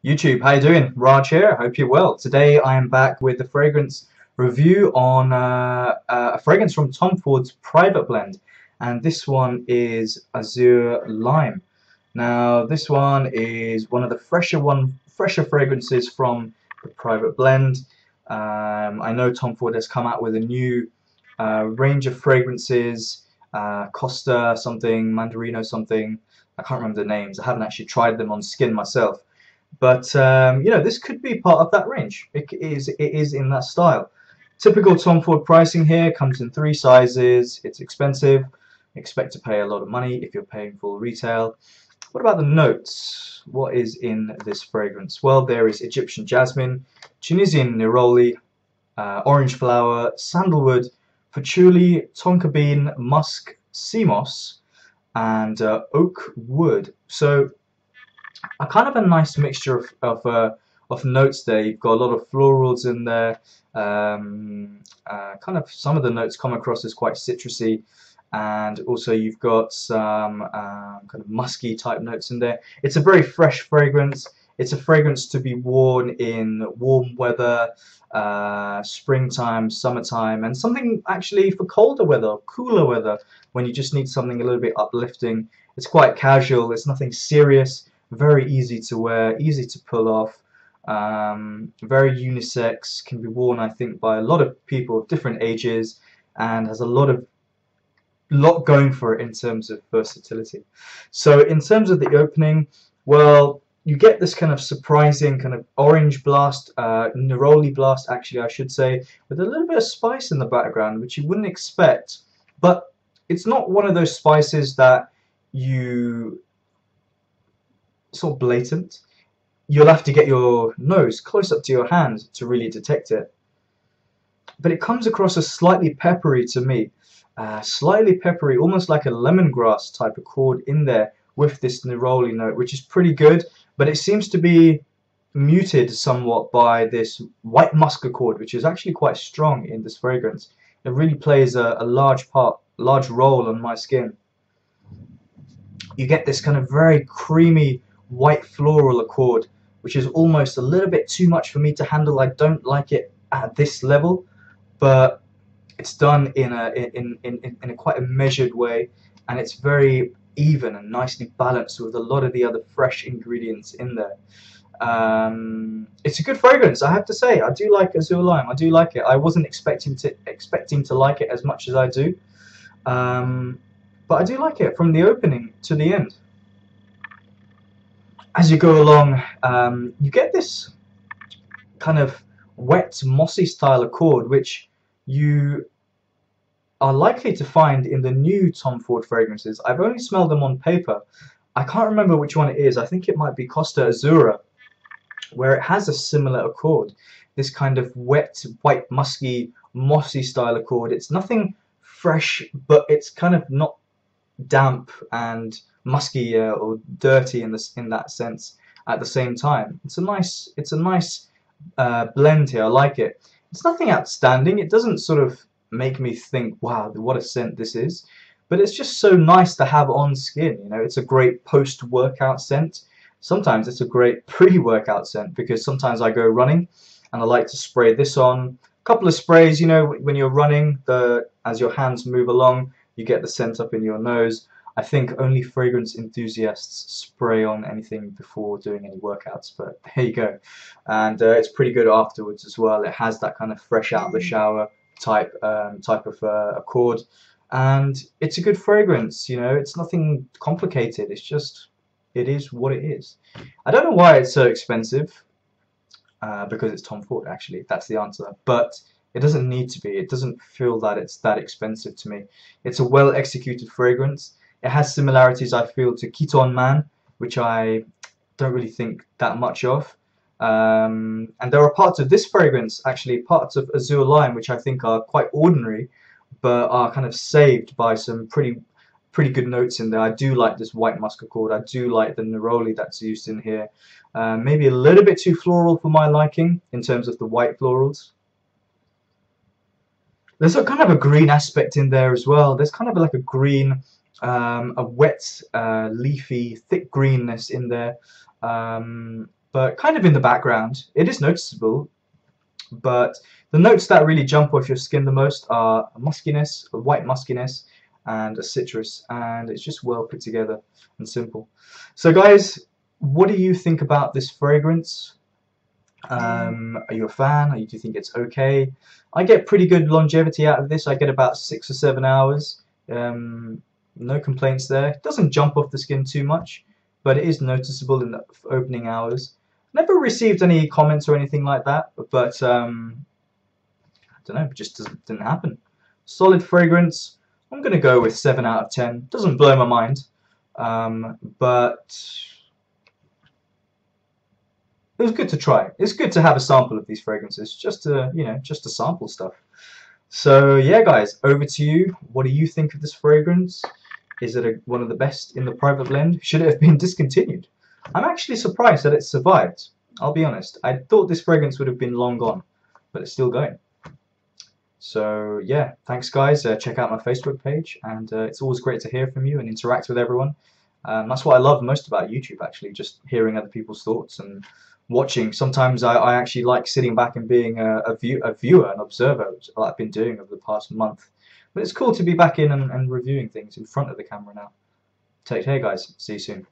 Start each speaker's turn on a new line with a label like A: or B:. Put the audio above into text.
A: YouTube, how you doing? Raj here. I hope you're well. Today I am back with the fragrance review on a fragrance from Tom Ford's private blend, and this one is Azure Lime. Now this one is one of the fresher fragrances from the private blend. I know Tom Ford has come out with a new range of fragrances, Costa something, Mandarino something. I can't remember the names. I haven't actually tried them on skin myself. But this could be part of that range. It is in that style. Typical Tom Ford pricing here comes in 3 sizes. It's expensive. Expect to pay a lot of money if you're paying full retail. What about the notes? What is in this fragrance? Well, there is Egyptian jasmine, Tunisian neroli, orange flower, sandalwood, patchouli, tonka bean, musk, sea moss, and oak wood. So a kind of a nice mixture of notes there. You've got a lot of florals in there. Kind of some of the notes come across as quite citrusy, and also you've got some kind of musky type notes in there. It's a very fresh fragrance. It's a fragrance to be worn in warm weather, springtime, summertime, and something actually for colder weather, cooler weather, when you just need something a little bit uplifting. It's quite casual. It's nothing serious. Very easy to wear, easy to pull off, very unisex, can be worn I think by a lot of people of different ages, and has a lot going for it in terms of versatility. So in terms of the opening, well, you get this kind of surprising kind of orange blast, neroli blast actually I should say, with a little bit of spice in the background which you wouldn't expect, but it's not one of those spices that you sort of blatant. You'll have to get your nose close up to your hand to really detect it. But it comes across as slightly peppery to me. Slightly peppery, almost like a lemongrass type of chord in there with this neroli note, which is pretty good, but it seems to be muted somewhat by this white musk chord, which is actually quite strong in this fragrance. It really plays a large role on my skin. You get this kind of very creamy white floral accord, which is almost a little bit too much for me to handle. I don't like it at this level, but it's done in a quite a measured way, and it's very even and nicely balanced with a lot of the other fresh ingredients in there. It's a good fragrance, I have to say. I do like Azure Lime. I do like it. I wasn't expecting to like it as much as I do, but I do like it from the opening to the end. As you go along, you get this kind of wet, mossy style accord, which you are likely to find in the new Tom Ford fragrances. I've only smelled them on paper. I can't remember which one it is. I think it might be Costa Azzurra, where it has a similar accord. This kind of wet, white, musky, mossy style accord. It's nothing fresh, but it's kind of not damp and musky or dirty in that sense at the same time. It's a nice blend here. I like it. It's nothing outstanding. It doesn't sort of make me think, wow, what a scent this is, but it's just so nice to have on skin. You know, it's a great post-workout scent. Sometimes it's a great pre-workout scent, because sometimes I go running and I like to spray this on. A couple of sprays, you know, when you're running, as your hands move along, you get the scent up in your nose. I think only fragrance enthusiasts spray on anything before doing any workouts, but there you go. And it's pretty good afterwards as well. It has that kind of fresh out of the shower type of accord, and it's a good fragrance. You know, it's nothing complicated. It's just, it is what it is. I don't know why it's so expensive, because it's Tom Ford, actually. That's the answer. But it doesn't need to be. It doesn't feel that it's that expensive to me. It's a well executed fragrance. It has similarities, I feel, to Keton Man, which I don't really think that much of. And there are parts of this fragrance, actually, parts of Azure Lime, which I think are quite ordinary, but are kind of saved by some pretty good notes in there. I do like this white musk accord. I do like the neroli that's used in here. Maybe a little bit too floral for my liking in terms of the white florals. There's a kind of a green aspect in there as well. There's kind of like a green, a wet, leafy, thick greenness in there. but kind of in the background. It is noticeable, but the notes that really jump off your skin the most are a muskiness, a white muskiness, and a citrus, and it's just well put together and simple. So guys, what do you think about this fragrance? Are you a fan? Do you think it's okay? I get pretty good longevity out of this. I get about 6 or 7 hours. No complaints there. It doesn't jump off the skin too much, but it is noticeable in the opening hours. Never received any comments or anything like that, but I don't know, it just didn't happen. Solid fragrance. I'm going to go with 7 out of 10. Doesn't blow my mind, but it was good to try. It's good to have a sample of these fragrances, just to, you know, just to sample stuff. So yeah, guys, over to you. What do you think of this fragrance? Is it one of the best in the private blend? Should it have been discontinued? I'm actually surprised that it survived. I'll be honest. I thought this fragrance would have been long gone, but it's still going. So yeah, thanks guys. Check out my Facebook page, and it's always great to hear from you and interact with everyone. That's what I love most about YouTube, actually, just hearing other people's thoughts and watching. Sometimes I actually like sitting back and being a viewer, an observer, which I've been doing over the past month. But it's cool to be back in and reviewing things in front of the camera now. Take care, guys. See you soon.